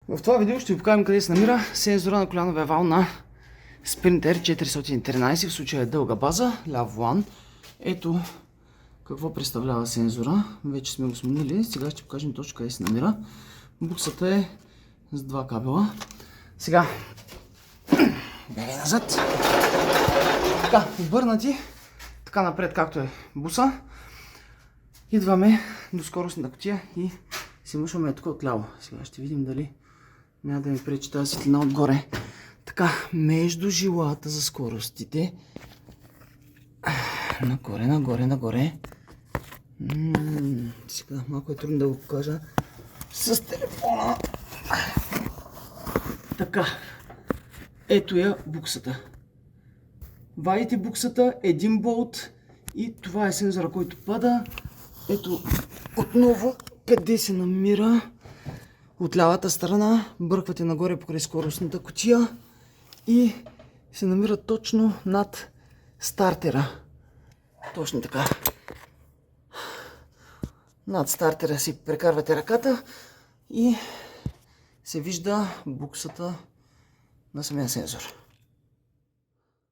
В това видео ще ви покажем къде се намира сензора на коляновия вал на Sprinter 413, в случая е дълга база, ляв волан. Ето какво представлява сензора. Вече сме го сменили, сега ще покажем точно къде се намира. Буксата е с два кабела. Сега, бягай назад. Така, обърнати, така напред както е буса. Идваме до скоростната кутия и си мъшваме тук отляво. Сега ще видим дали няма да ми пречи тази светлина отгоре. Така, между жилата за скоростите. Нагоре, нагоре, нагоре. Сега малко е трудно да го покажа с телефона. Така, ето я буксата. Вадите буксата, един болт и това е сензора, който пада. Ето отново къде се намира. От лявата страна бърквате нагоре покрай скоростната кутия и се намира точно над стартера. Точно така. Над стартера си прекарвате ръката и се вижда буксата на самия сензор.